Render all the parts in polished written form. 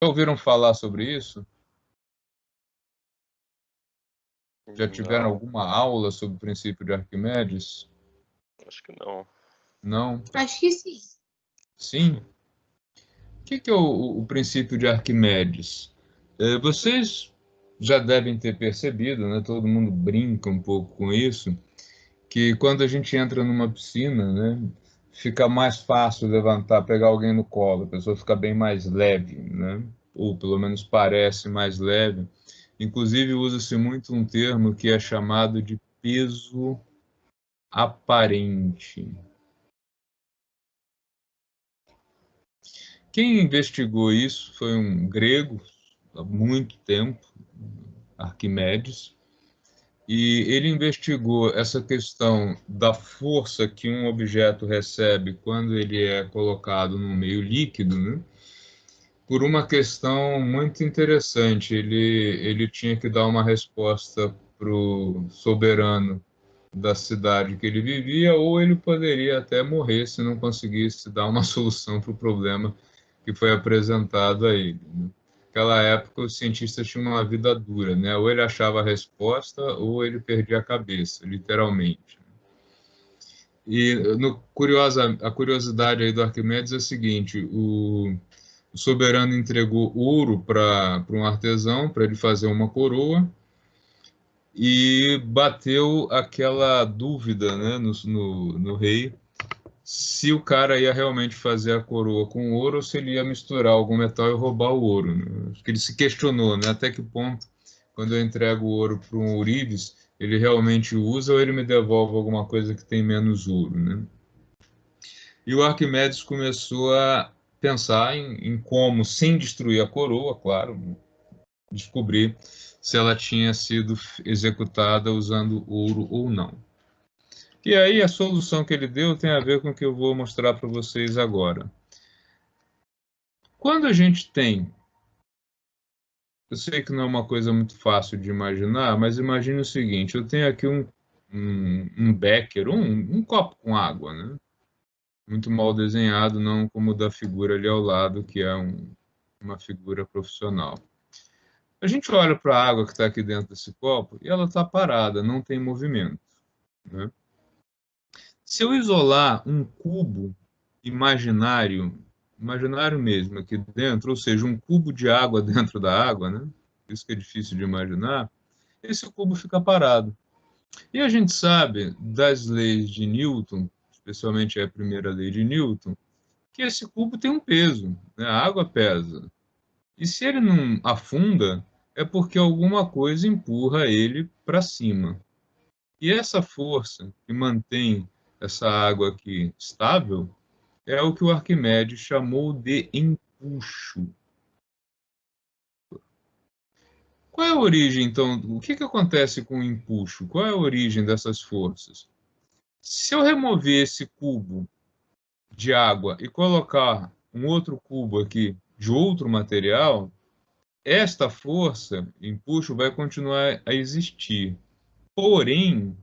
Já ouviram falar sobre isso? Já tiveram Não, alguma aula sobre o princípio de Arquimedes? acho que não. Não? Acho que sim. Sim? O que é o princípio de Arquimedes? Vocês já devem ter percebido, né? Todo mundo brinca um pouco com isso, que quando a gente entra numa piscina, né, fica mais fácil levantar, pegar alguém no colo, a pessoa fica bem mais leve, né? Ou pelo menos parece mais leve. Inclusive, usa-se muito um termo que é chamado de peso aparente. Quem investigou isso foi um grego, há muito tempo, Arquimedes, e ele investigou essa questão da força que um objeto recebe quando ele é colocado no meio líquido, né? Por uma questão muito interessante. Ele tinha que dar uma resposta para o soberano da cidade que ele vivia, ou ele poderia até morrer se não conseguisse dar uma solução para o problema que foi apresentado a ele, né? Naquela época, os cientistas tinham uma vida dura, né? Ou ele achava a resposta, ou ele perdia a cabeça, literalmente. E a curiosidade aí do Arquimedes é a seguinte: o soberano entregou ouro para um artesão para ele fazer uma coroa e bateu aquela dúvida, né, no rei se o cara ia realmente fazer a coroa com ouro ou se ele ia misturar algum metal e roubar o ouro, né? Acho que ele se questionou, né, até que ponto, quando eu entrego o ouro para um ourives, ele realmente usa ou ele me devolve alguma coisa que tem menos ouro, né? E o Arquimedes começou a pensar em como, sem destruir a coroa, claro, descobrir se ela tinha sido executada usando ouro ou não. E aí a solução que ele deu tem a ver com o que eu vou mostrar para vocês agora. Quando a gente tem, eu sei que não é uma coisa muito fácil de imaginar, mas imagine o seguinte: eu tenho aqui um becker, um copo com água, né? Muito mal desenhado, não como o da figura ali ao lado, que é uma figura profissional. A gente olha para a água que está aqui dentro desse copo e ela está parada, não tem movimento, né? Se eu isolar um cubo imaginário, imaginário mesmo aqui dentro, ou seja, um cubo de água dentro da água, né? Isso que é difícil de imaginar, esse cubo fica parado. E a gente sabe das leis de Newton, especialmente a primeira lei de Newton, que esse cubo tem um peso, né? A água pesa. E se ele não afunda, é porque alguma coisa empurra ele para cima. E essa força que mantém essa água aqui estável é o que o Arquimedes chamou de empuxo. Qual é a origem, então? O que acontece com o empuxo? Qual é a origem dessas forças? Se eu remover esse cubo de água e colocar um outro cubo aqui de outro material, esta força, empuxo, vai continuar a existir. Porém,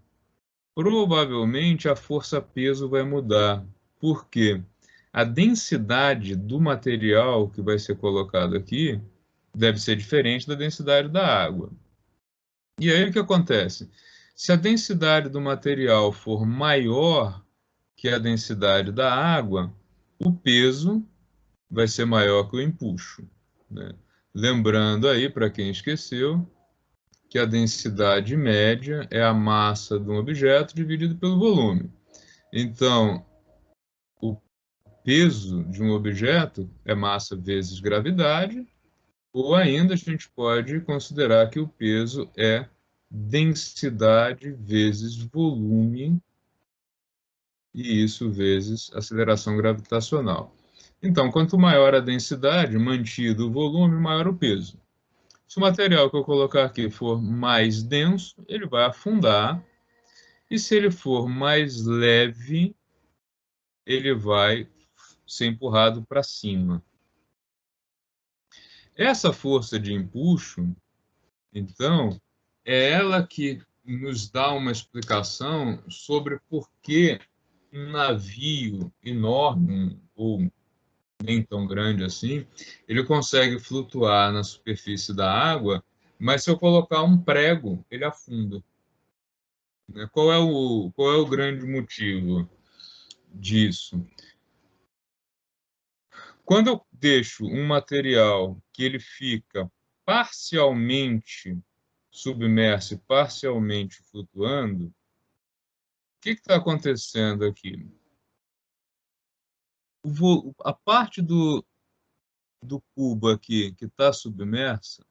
provavelmente a força-peso vai mudar. Por quê? A densidade do material que vai ser colocado aqui deve ser diferente da densidade da água. E aí o que acontece? Se a densidade do material for maior que a densidade da água, o peso vai ser maior que o empuxo, né? Lembrando aí, para quem esqueceu, que a densidade média é a massa de um objeto dividido pelo volume. Então, o peso de um objeto é massa vezes gravidade, ou ainda a gente pode considerar que o peso é densidade vezes volume, e isso vezes aceleração gravitacional. Então, quanto maior a densidade, mantido o volume, maior o peso. Se o material que eu colocar aqui for mais denso, ele vai afundar, e se ele for mais leve, ele vai ser empurrado para cima. Essa força de empuxo, então, é ela que nos dá uma explicação sobre por que um navio enorme, ou nem tão grande assim, ele consegue flutuar na superfície da água, mas se eu colocar um prego, ele afunda, né? Qual é o grande motivo disso? Quando eu deixo um material que ele fica parcialmente submerso e parcialmente flutuando, o que está acontecendo aqui? A parte do cubo aqui que está submersa,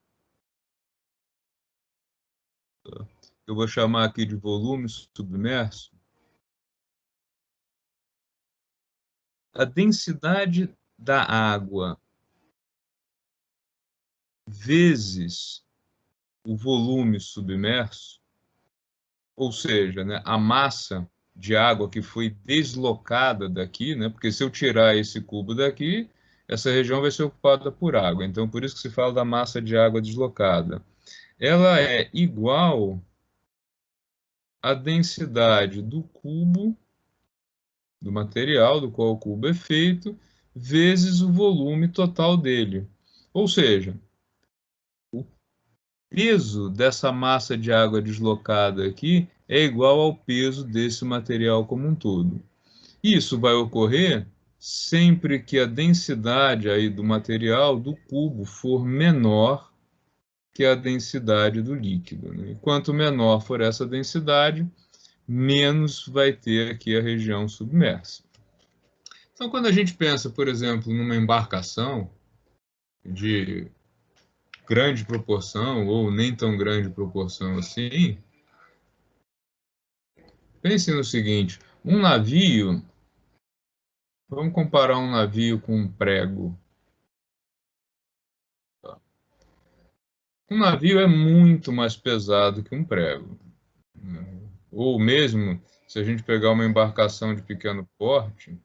eu vou chamar aqui de volume submerso, a densidade da água vezes o volume submerso, ou seja, né, a massa de água que foi deslocada daqui, né, porque se eu tirar esse cubo daqui, essa região vai ser ocupada por água. Então, por isso que se fala da massa de água deslocada. Ela é igual à densidade do cubo, do material do qual o cubo é feito, vezes o volume total dele. Ou seja, o peso dessa massa de água deslocada aqui é igual ao peso desse material como um todo. Isso vai ocorrer sempre que a densidade aí do material do cubo for menor que a densidade do líquido, né? E quanto menor for essa densidade, menos vai ter aqui a região submersa. Então, quando a gente pensa, por exemplo, numa embarcação de grande proporção ou nem tão grande proporção assim, pense no seguinte: um navio, vamos comparar um navio com um prego. Tá? Um navio é muito mais pesado que um prego, né? Ou mesmo, se a gente pegar uma embarcação de pequeno porte,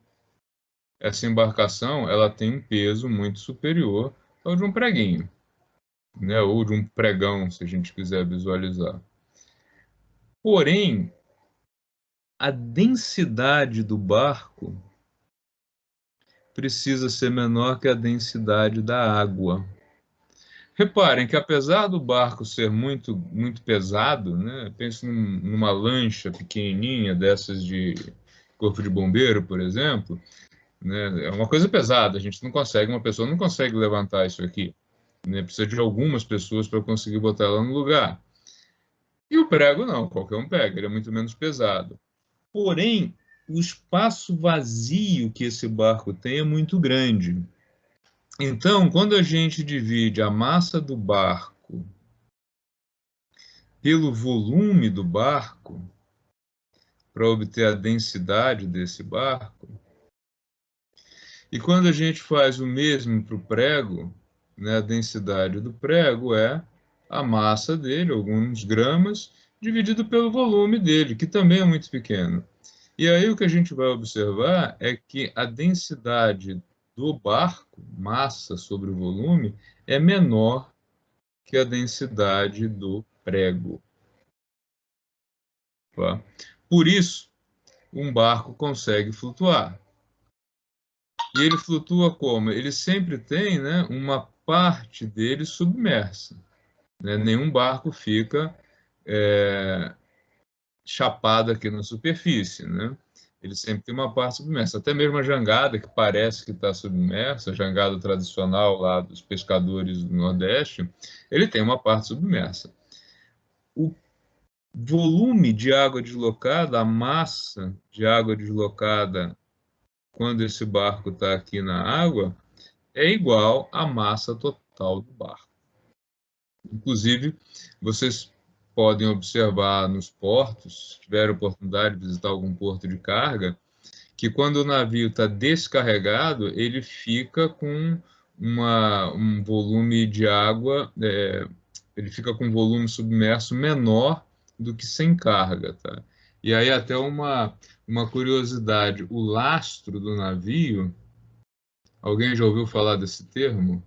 essa embarcação ela tem um peso muito superior ao de um preguinho, né? Ou de um pregão, se a gente quiser visualizar. Porém, a densidade do barco precisa ser menor que a densidade da água. Reparem que apesar do barco ser muito pesado, né? Pense numa lancha pequenininha dessas de corpo de bombeiro, por exemplo, né? É uma coisa pesada, a gente não consegue, uma pessoa não consegue levantar isso aqui, né? Precisa de algumas pessoas para conseguir botar ela no lugar. E o prego não, qualquer um pega, ele é muito menos pesado. Porém, o espaço vazio que esse barco tem é muito grande. Então, quando a gente divide a massa do barco pelo volume do barco, para obter a densidade desse barco, e quando a gente faz o mesmo para o prego, né, a densidade do prego é a massa dele, alguns gramas, dividido pelo volume dele, que também é muito pequeno. E aí o que a gente vai observar é que a densidade do barco, massa sobre o volume, é menor que a densidade do prego. Tá? Por isso, um barco consegue flutuar. E ele flutua como? Ele sempre tem, né, uma parte dele submersa, né? Nenhum barco fica chapado aqui na superfície, né? Ele sempre tem uma parte submersa. Até mesmo a jangada, que parece que está submersa, a jangada tradicional lá dos pescadores do Nordeste, ele tem uma parte submersa. O volume de água deslocada, a massa de água deslocada quando esse barco está aqui na água, é igual à massa total do barco. Inclusive, vocês podem observar nos portos, se tiver a oportunidade de visitar algum porto de carga, que quando o navio está descarregado, ele fica com um volume de água, ele fica com um volume submerso menor do que sem carga, tá? E aí até uma curiosidade, o lastro do navio, alguém já ouviu falar desse termo?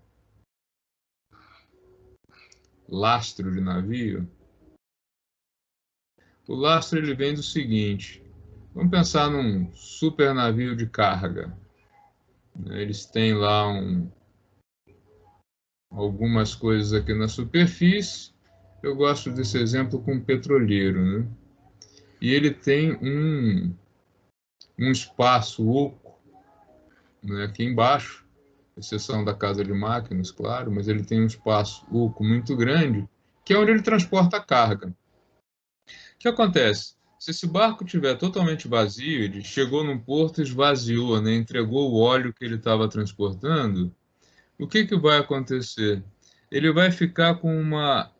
Lastro de navio? O lastro ele vem do seguinte, vamos pensar num super navio de carga. Eles têm lá algumas coisas aqui na superfície. Eu gosto desse exemplo com o petroleiro, né? E ele tem um espaço oco, né, aqui embaixo, exceção da casa de máquinas, claro, mas ele tem um espaço oco muito grande, que é onde ele transporta a carga. O que acontece? Se esse barco estiver totalmente vazio, ele chegou num porto, esvaziou, né, entregou o óleo que ele estava transportando, o que que vai acontecer? Ele vai ficar com uma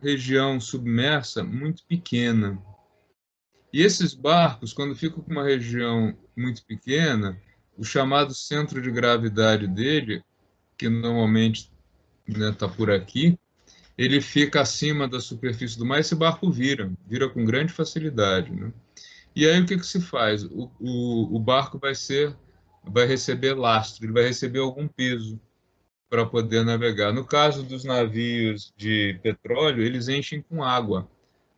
região submersa muito pequena. E esses barcos, quando ficam com uma região muito pequena, o chamado centro de gravidade dele, que normalmente está por aqui, ele fica acima da superfície do mar e esse barco vira com grande facilidade, né? E aí o que que se faz? O barco vai receber lastro, ele vai receber algum peso para poder navegar. No caso dos navios de petróleo, eles enchem com água,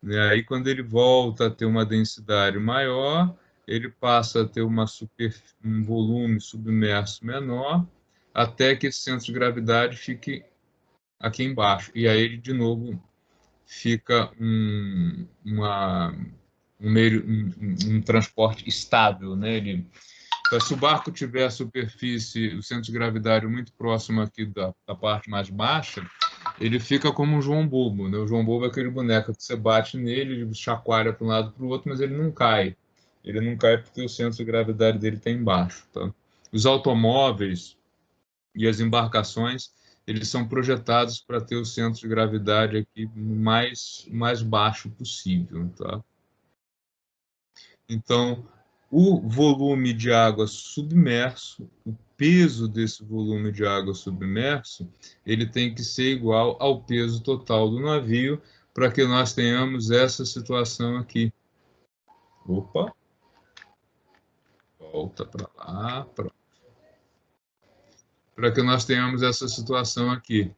né? Aí, quando ele volta a ter uma densidade maior, ele passa a ter um volume submerso menor, até que esse centro de gravidade fique aqui embaixo. E aí, ele, de novo, fica um transporte estável, né? Então, se o barco tiver a superfície, o centro de gravidade muito próximo aqui da parte mais baixa, ele fica como um João Bobo, né? O João Bobo é aquele boneco que você bate nele, ele chacoalha para um lado para o outro, mas ele não cai. Ele não cai porque o centro de gravidade dele está embaixo, tá? Os automóveis e as embarcações, eles são projetados para ter o centro de gravidade aqui mais baixo possível, tá? Então, o volume de água submerso, o peso desse volume de água submerso, ele tem que ser igual ao peso total do navio para que nós tenhamos essa situação aqui. Opa, volta para lá, para que nós tenhamos essa situação aqui,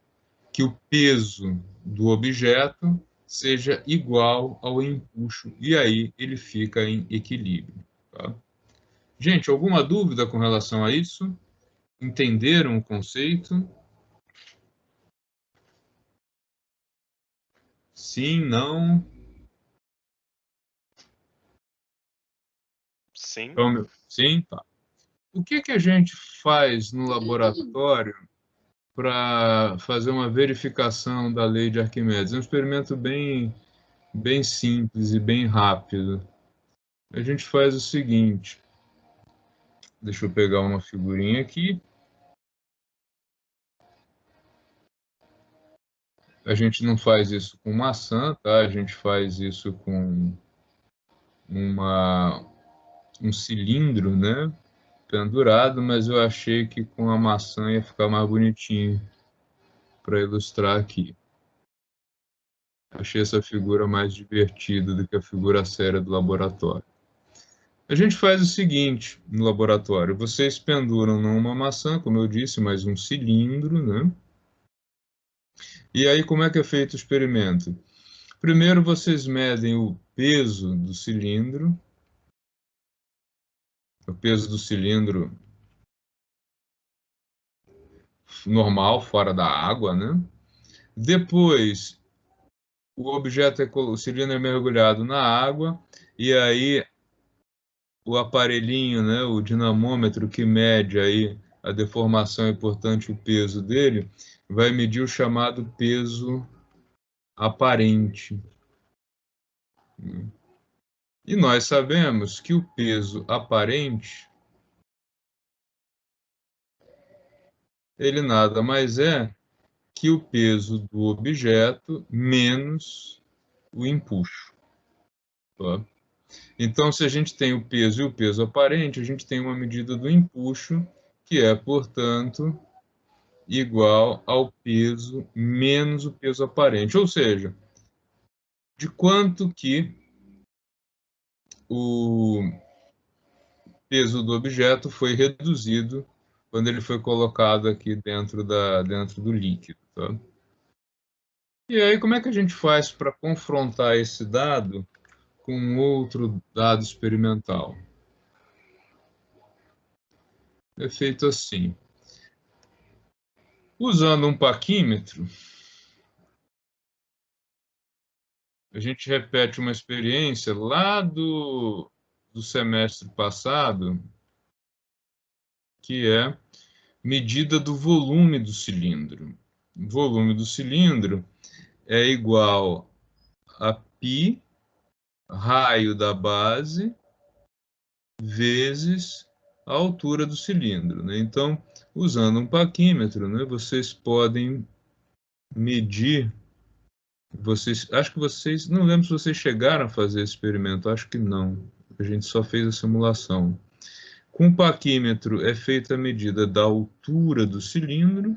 que o peso do objeto seja igual ao empuxo, e aí ele fica em equilíbrio. Tá? Gente, alguma dúvida com relação a isso? Entenderam o conceito? Sim, não? Sim. Então, sim, tá. O que que a gente faz no laboratório para fazer uma verificação da lei de Arquimedes? É um experimento bem simples e bem rápido. A gente faz o seguinte, deixa eu pegar uma figurinha aqui. A gente não faz isso com maçã, tá? A gente faz isso com uma, um cilindro, né? Pendurado, mas eu achei que com a maçã ia ficar mais bonitinho para ilustrar aqui. Achei essa figura mais divertida do que a figura séria do laboratório. A gente faz o seguinte no laboratório: vocês penduram não uma maçã, como eu disse, mas um cilindro, né? E aí, como é que é feito o experimento? Primeiro, vocês medem o peso do cilindro, o peso do cilindro normal, fora da água, né? Depois, o cilindro é mergulhado na água, e aí o aparelhinho, né, o dinamômetro que mede aí a deformação e, portanto, o peso dele, vai medir o chamado peso aparente. E nós sabemos que o peso aparente, ele nada mais é que o peso do objeto menos o empuxo. Tá? Então, se a gente tem o peso e o peso aparente, a gente tem uma medida do empuxo, que é, portanto, igual ao peso menos o peso aparente. Ou seja, de quanto que o peso do objeto foi reduzido quando ele foi colocado aqui dentro do líquido. Tá? E aí, como é que a gente faz para confrontar esse dado com outro dado experimental? é feito assim. Usando um paquímetro, a gente repete uma experiência lá do semestre passado, que é medida do volume do cilindro. O volume do cilindro é igual a π, raio da base, vezes a altura do cilindro, né? Então, usando um paquímetro, né, vocês podem medir. Acho que vocês, não lembro se vocês chegaram a fazer esse experimento, acho que não. A gente só fez a simulação. Com o paquímetro é feita a medida da altura do cilindro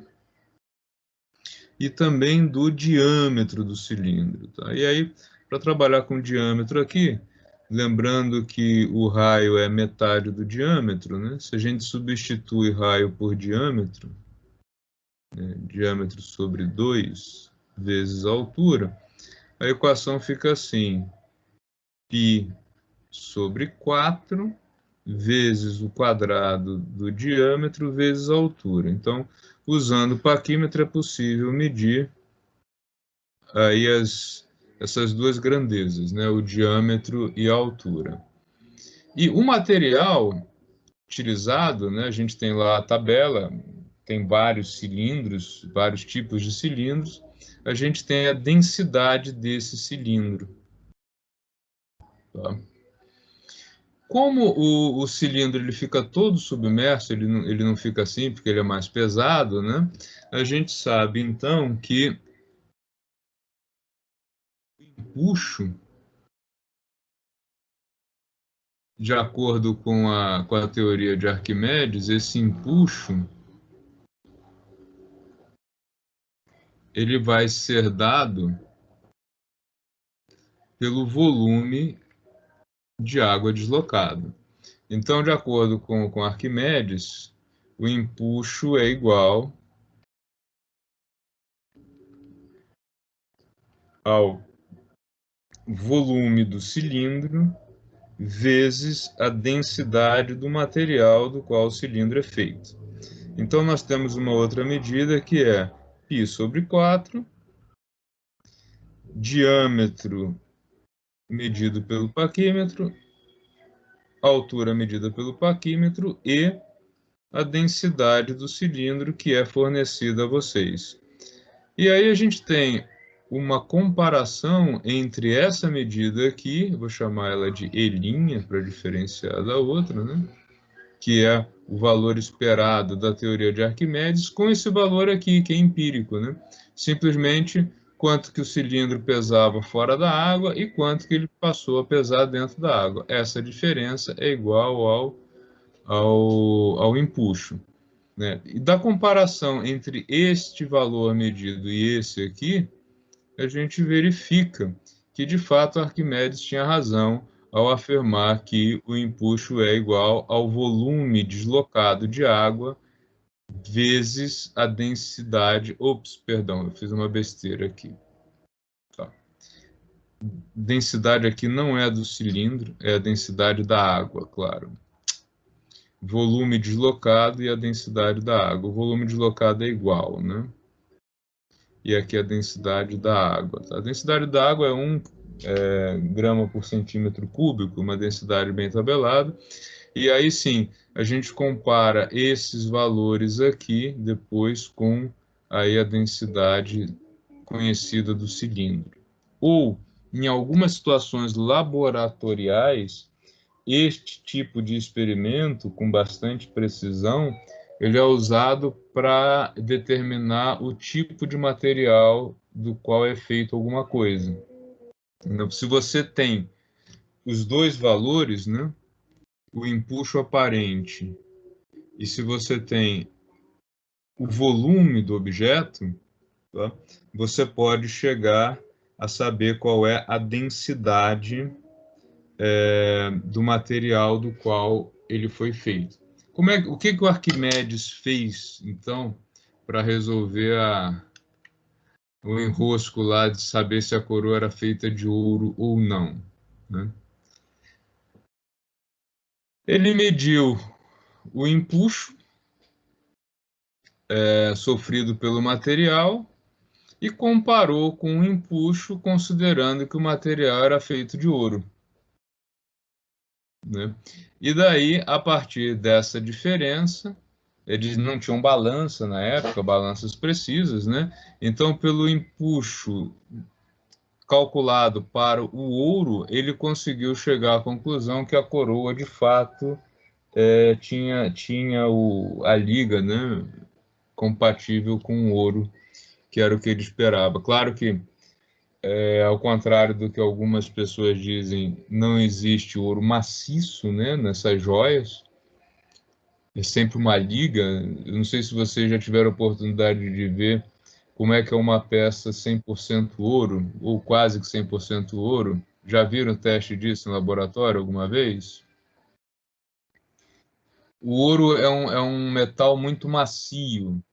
e também do diâmetro do cilindro, tá? E aí, para trabalhar com diâmetro aqui, lembrando que o raio é metade do diâmetro, né? Se a gente substitui raio por diâmetro, né? Diâmetro sobre 2 vezes a altura, a equação fica assim: π sobre 4 vezes o quadrado do diâmetro vezes a altura. Então, usando o paquímetro é possível medir aí essas duas grandezas, né? O diâmetro e a altura. E o material utilizado, né? A gente tem lá a tabela, tem vários cilindros, vários tipos de cilindros. A gente tem a densidade desse cilindro. Tá? Como o cilindro ele fica todo submerso, ele não fica assim porque ele é mais pesado, né? A gente sabe então que o empuxo, de acordo com a teoria de Arquimedes, esse empuxo ele vai ser dado pelo volume de água deslocado. Então, de acordo com Arquimedes, o empuxo é igual ao volume do cilindro vezes a densidade do material do qual o cilindro é feito. Então, nós temos uma outra medida que é π sobre 4, diâmetro medido pelo paquímetro, altura medida pelo paquímetro e a densidade do cilindro que é fornecida a vocês. E aí a gente tem uma comparação entre essa medida aqui, vou chamar ela de E' para diferenciar da outra, né? Que é o valor esperado da teoria de Arquimedes, com esse valor aqui, que é empírico, né? Simplesmente quanto que o cilindro pesava fora da água e quanto que ele passou a pesar dentro da água. Essa diferença é igual ao empuxo, né? E da comparação entre este valor medido e esse aqui, a gente verifica que, de fato, Arquimedes tinha razão ao afirmar que o empuxo é igual ao volume deslocado de água vezes a densidade... Ops, perdão, eu fiz uma besteira aqui. Tá. Densidade aqui não é a do cilindro, é a densidade da água, claro. Volume deslocado e a densidade da água. O volume deslocado é igual, né? E aqui a densidade da água. Tá? A densidade da água é 1 grama por centímetro cúbico, uma densidade bem tabelada. E aí sim, a gente compara esses valores aqui depois com aí a densidade conhecida do cilindro. Ou, em algumas situações laboratoriais, este tipo de experimento, com bastante precisão, ele é usado para determinar o tipo de material do qual é feito alguma coisa. Então, se você tem os dois valores, né, o empuxo aparente, e se você tem o volume do objeto, tá, você pode chegar a saber qual é a densidade do material do qual ele foi feito. O que o Arquimedes fez, então, para resolver o enrosco lá de saber se a coroa era feita de ouro ou não, né? Ele mediu o empuxo, sofrido pelo material e comparou com o empuxo, considerando que o material era feito de ouro, né? E daí, a partir dessa diferença, eles não tinham balança na época, balanças precisas, né? Então, pelo empuxo calculado para o ouro, ele conseguiu chegar à conclusão que a coroa, de fato, tinha a liga, né, compatível com o ouro, que era o que ele esperava. Claro que, ao contrário do que algumas pessoas dizem, não existe ouro maciço, né, nessas joias. É sempre uma liga. Eu não sei se vocês já tiveram a oportunidade de ver como é que é uma peça 100% ouro, ou quase que 100% ouro. Já viram o teste disso em laboratório alguma vez? O ouro é um metal muito macio.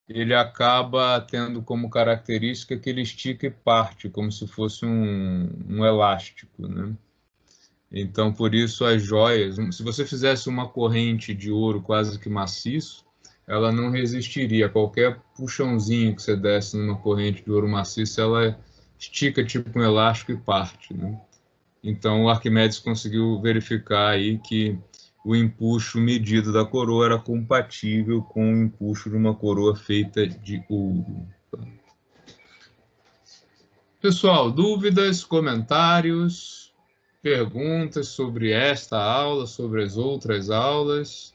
Ele acaba tendo como característica que ele estica e parte, como se fosse um elástico, né? Então, por isso, as joias, se você fizesse uma corrente de ouro quase que maciço, ela não resistiria. Qualquer puxãozinho que você desse numa corrente de ouro maciço, ela estica tipo um elástico e parte, né? Então, o Arquimedes conseguiu verificar aí que o empuxo medido da coroa era compatível com o empuxo de uma coroa feita de ouro. Pessoal, dúvidas, comentários, perguntas sobre esta aula, sobre as outras aulas?